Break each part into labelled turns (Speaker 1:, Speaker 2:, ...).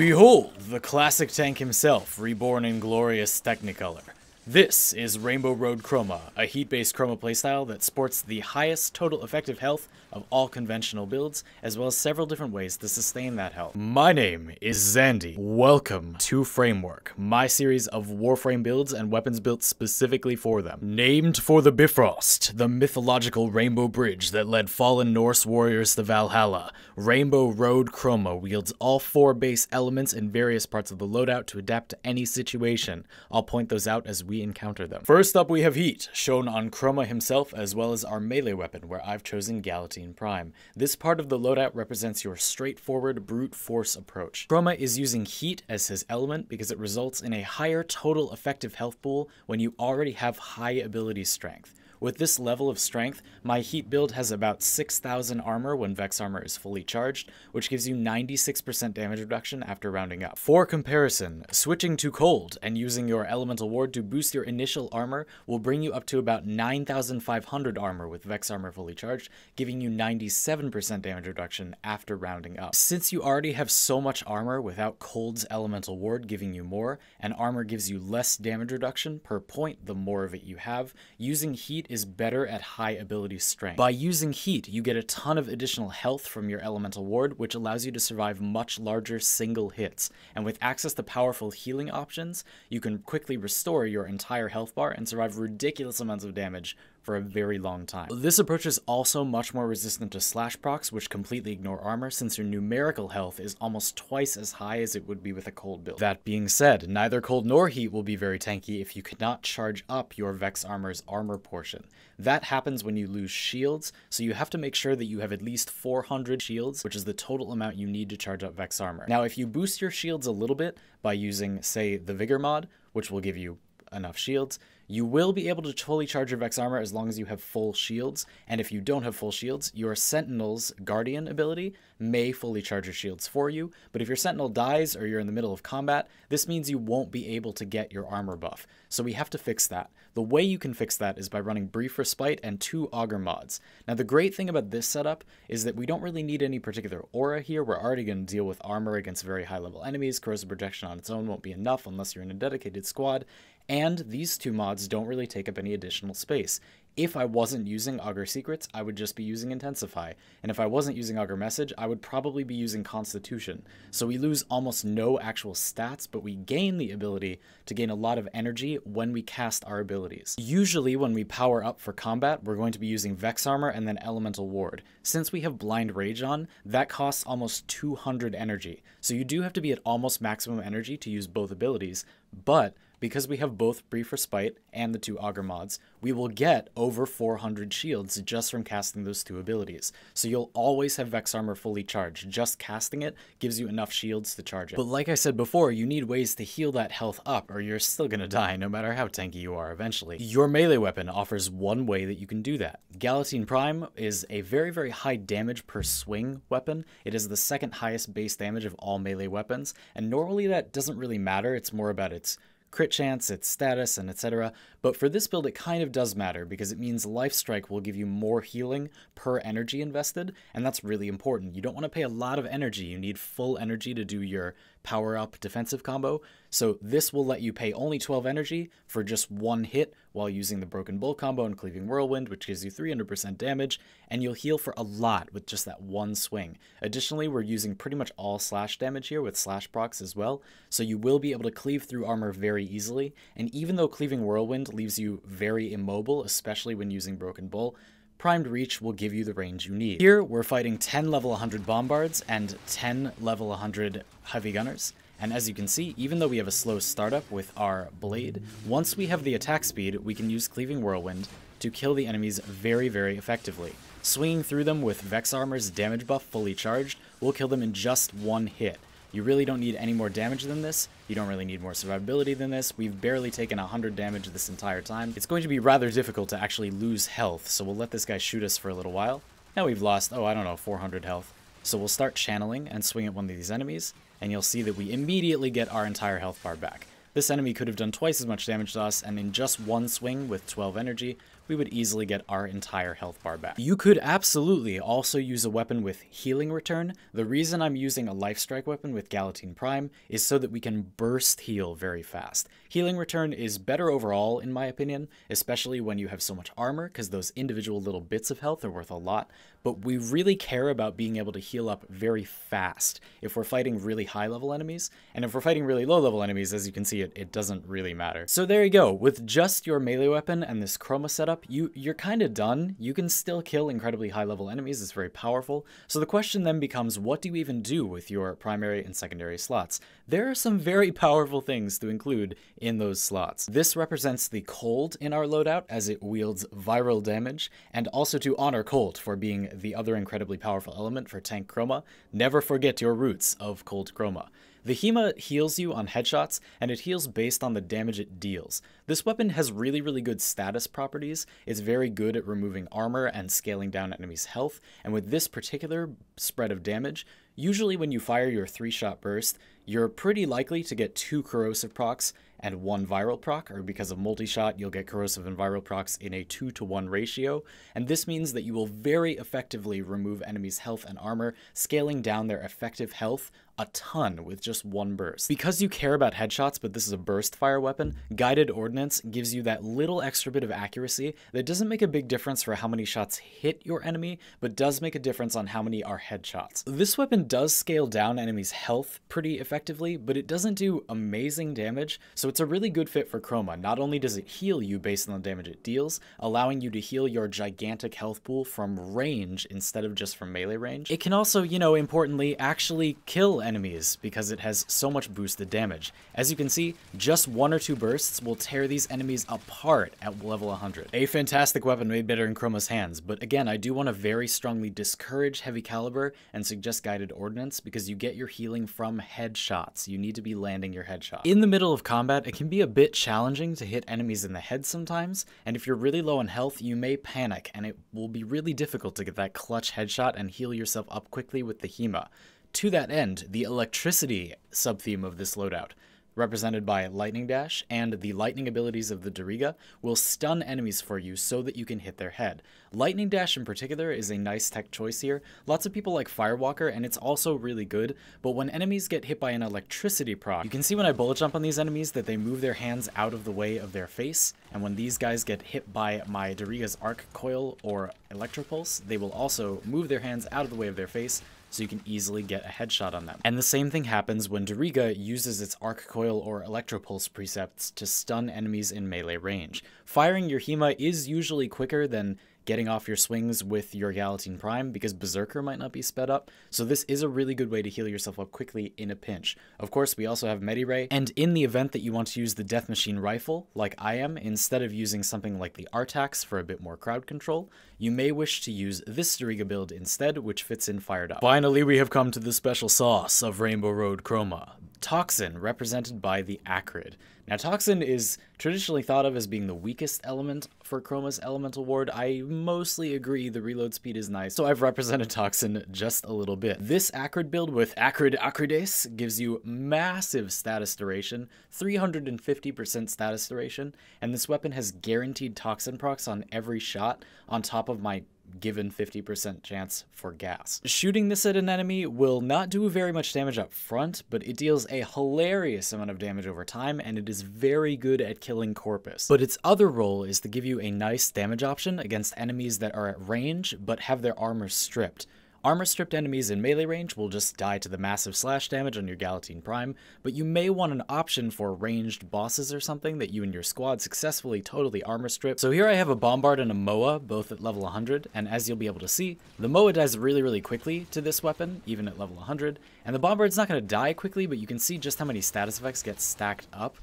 Speaker 1: Behold, the classic tank himself, reborn in glorious Technicolor. This is Rainbow Road Chroma, a heat-based Chroma playstyle that sports the highest total effective health of all conventional builds, as well as several different ways to sustain that health. My name is Zandy. Welcome to FrameWork, my series of Warframe builds and weapons built specifically for them. Named for the Bifrost, the mythological rainbow bridge that led fallen Norse warriors to Valhalla, Rainbow Road Chroma wields all four base elements in various parts of the loadout to adapt to any situation. I'll point those out as we encounter them. First up, we have Heat, shown on Chroma himself, as well as our melee weapon, where I've chosen Galatine Prime. This part of the loadout represents your straightforward brute force approach. Chroma is using Heat as his element because it results in a higher total effective health pool when you already have high ability strength. With this level of strength, my Heat build has about 6,000 armor when Vex armor is fully charged, which gives you 96% damage reduction after rounding up. For comparison, switching to Cold and using your Elemental Ward to boost your initial armor will bring you up to about 9,500 armor with Vex armor fully charged, giving you 97% damage reduction after rounding up. Since you already have so much armor without Cold's Elemental Ward giving you more, and armor gives you less damage reduction per point the more of it you have, using Heat is better at high ability strength. By using Heat, you get a ton of additional health from your Elemental Ward, which allows you to survive much larger single hits. And with access to powerful healing options, you can quickly restore your entire health bar and survive ridiculous amounts of damage for a very long time. This approach is also much more resistant to slash procs, which completely ignore armor, since your numerical health is almost twice as high as it would be with a Cold build. That being said, neither Cold nor Heat will be very tanky if you cannot charge up your Vex armor's armor portion. That happens when you lose shields, so you have to make sure that you have at least 400 shields, which is the total amount you need to charge up Vex armor. Now, if you boost your shields a little bit by using, say, the Vigor mod, which will give you enough shields, you will be able to fully charge your Vex armor as long as you have full shields, and if you don't have full shields, your Sentinel's Guardian ability may fully charge your shields for you, but if your Sentinel dies or you're in the middle of combat, this means you won't be able to get your armor buff, so we have to fix that. The way you can fix that is by running Brief Respite and 2 Augur mods. Now the great thing about this setup is that we don't really need any particular aura here. We're already going to deal with armor against very high level enemies. Corrosive Projection on its own won't be enough unless you're in a dedicated squad, and these 2 mods don't really take up any additional space. If I wasn't using Augur Secrets, I would just be using Intensify, and if I wasn't using Augur Message, I would probably be using Constitution. So we lose almost no actual stats, but we gain the ability to gain a lot of energy when we cast our abilities. Usually when we power up for combat, we're going to be using Vex Armor and then Elemental Ward. Since we have Blind Rage on, that costs almost 200 energy, so you do have to be at almost maximum energy to use both abilities, but because we have both Brief Respite and the 2 Augur mods, we will get over 400 shields just from casting those 2 abilities. So you'll always have Vex Armor fully charged. Just casting it gives you enough shields to charge it. But like I said before, you need ways to heal that health up or you're still gonna die no matter how tanky you are eventually. Your melee weapon offers one way that you can do that. Galatine Prime is a very, very high damage per swing weapon. It is the second highest base damage of all melee weapons, and normally that doesn't really matter. It's more about its crit chance, its status, and etc. But for this build, it kind of does matter because it means Life Strike will give you more healing per energy invested, and that's really important. You don't want to pay a lot of energy. You need full energy to do your power-up defensive combo, so this will let you pay only 12 energy for just 1 hit while using the Broken Bull combo and Cleaving Whirlwind, which gives you 300% damage, and you'll heal for a lot with just that 1 swing. Additionally, we're using pretty much all slash damage here with slash procs as well, so you will be able to cleave through armor very easily, and even though Cleaving Whirlwind leaves you very immobile, especially when using Broken Bull, Primed Reach will give you the range you need. Here, we're fighting 10 level 100 Bombards and 10 level 100 Heavy Gunners. And as you can see, even though we have a slow startup with our Blade, once we have the attack speed, we can use Cleaving Whirlwind to kill the enemies very, very effectively. Swinging through them with Vex Armor's damage buff fully charged will kill them in just 1 hit. You really don't need any more damage than this. You don't really need more survivability than this. We've barely taken 100 damage this entire time. It's going to be rather difficult to actually lose health, so we'll let this guy shoot us for a little while. Now we've lost, oh, I don't know, 400 health. So we'll start channeling and swing at one of these enemies, and you'll see that we immediately get our entire health bar back. This enemy could have done twice as much damage to us, and in just 1 swing with 12 energy, we would easily get our entire health bar back. You could absolutely also use a weapon with healing return. The reason I'm using a life strike weapon with Galatine Prime is so that we can burst heal very fast. Healing return is better overall, in my opinion, especially when you have so much armor, because those individual little bits of health are worth a lot, but we really care about being able to heal up very fast if we're fighting really high level enemies, and if we're fighting really low level enemies, as you can see, it doesn't really matter. So there you go, with just your melee weapon and this Chroma setup, you're kind of done. You can still kill incredibly high level enemies, it's very powerful. So the question then becomes, what do you even do with your primary and secondary slots? There are some very powerful things to include in those slots. This represents the cold in our loadout, as it wields viral damage, and also to honor cold for being the other incredibly powerful element for tank Chroma. Never forget your roots of cold Chroma. The HEMA heals you on headshots, and it heals based on the damage it deals. This weapon has really good status properties. It's very good at removing armor and scaling down enemies' health, and with this particular spread of damage, usually when you fire your 3-shot burst, you're pretty likely to get 2 corrosive procs and 1 viral proc, or because of multi-shot, you'll get corrosive and viral procs in a 2-to-1 ratio, and this means that you will very effectively remove enemies' health and armor, scaling down their effective health a ton with just 1 burst. Because you care about headshots, but this is a burst fire weapon, Guided Ordnance gives you that little extra bit of accuracy that doesn't make a big difference for how many shots hit your enemy, but does make a difference on how many are headshots. This weapon does scale down enemies' health pretty effectively, but it doesn't do amazing damage, so it's a really good fit for Chroma. Not only does it heal you based on the damage it deals, allowing you to heal your gigantic health pool from range instead of just from melee range, it can also, importantly, actually kill enemies because it has so much boosted damage. As you can see, just 1 or 2 bursts will tear these enemies apart at level 100. A fantastic weapon made better in Chroma's hands, but again, I do want to very strongly discourage heavy caliber and suggest Guided Ordnance because you get your healing from headshots. You need to be landing your headshot. In the middle of combat, it can be a bit challenging to hit enemies in the head sometimes, and if you're really low on health, you may panic, and it will be really difficult to get that clutch headshot and heal yourself up quickly with the HEMA. To that end, the electricity subtheme of this loadout, represented by Lightning Dash, and the lightning abilities of the Dariga, will stun enemies for you so that you can hit their head. Lightning Dash in particular is a nice tech choice here. Lots of people like Firewalker, and it's also really good, but when enemies get hit by an electricity proc, you can see when I bullet jump on these enemies that they move their hands out of the way of their face, and when these guys get hit by my Dariga's Arc Coil or Electropulse, they will also move their hands out of the way of their face, so you can easily get a headshot on them. And the same thing happens when Dariga uses its Arc Coil or Electropulse precepts to stun enemies in melee range. Firing your HEMA is usually quicker than getting off your swings with your Galatine Prime because Berserker might not be sped up, so this is a really good way to heal yourself up quickly in a pinch. Of course, we also have Mediray, and in the event that you want to use the Death Machine Rifle, like I am, instead of using something like the Artax for a bit more crowd control, you may wish to use this Dariga build instead, which fits in fired up. Finally, we have come to the special sauce of Rainbow Road Chroma. Toxin, represented by the Acrid. Now, Toxin is traditionally thought of as being the weakest element for Chroma's Elemental Ward. I mostly agree, the reload speed is nice, so I've represented Toxin just a little bit. This Acrid build with Acrid Acrides gives you massive status duration, 350% status duration, and this weapon has guaranteed Toxin procs on every shot, on top of my given 50% chance for gas. Shooting this at an enemy will not do very much damage up front, but it deals a hilarious amount of damage over time, and it is very good at killing Corpus. But its other role is to give you a nice damage option against enemies that are at range, but have their armor stripped. Armor-stripped enemies in melee range will just die to the massive slash damage on your Galatine Prime, but you may want an option for ranged bosses or something that you and your squad successfully totally armor-strip. So here I have a Bombard and a Moa, both at level 100, and as you'll be able to see, the Moa dies really quickly to this weapon, even at level 100, and the Bombard's not going to die quickly, but you can see just how many status effects get stacked up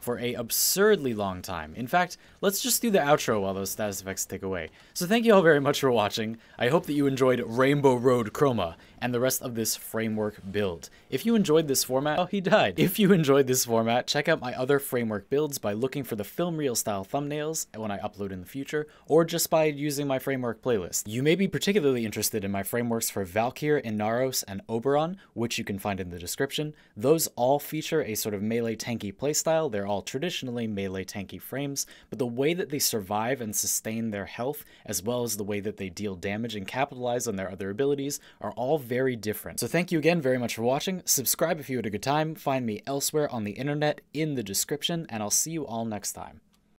Speaker 1: for a absurdly long time. In fact, let's just do the outro while those status effects tick away. So thank you all very much for watching. I hope that you enjoyed Rainbow Road Chroma, and the rest of this framework build. If you enjoyed this format, oh, he died. If you enjoyed this format, check out my other framework builds by looking for the film reel style thumbnails when I upload in the future, or just by using my framework playlist. You may be particularly interested in my frameworks for Valkyr, Inaros, and Oberon, which you can find in the description. Those all feature a sort of melee tanky playstyle. They're all traditionally melee tanky frames, but the way that they survive and sustain their health, as well as the way that they deal damage and capitalize on their other abilities, are all very different. So thank you again very much for watching. Subscribe if you had a good time. Find me elsewhere on the internet in the description, and I'll see you all next time.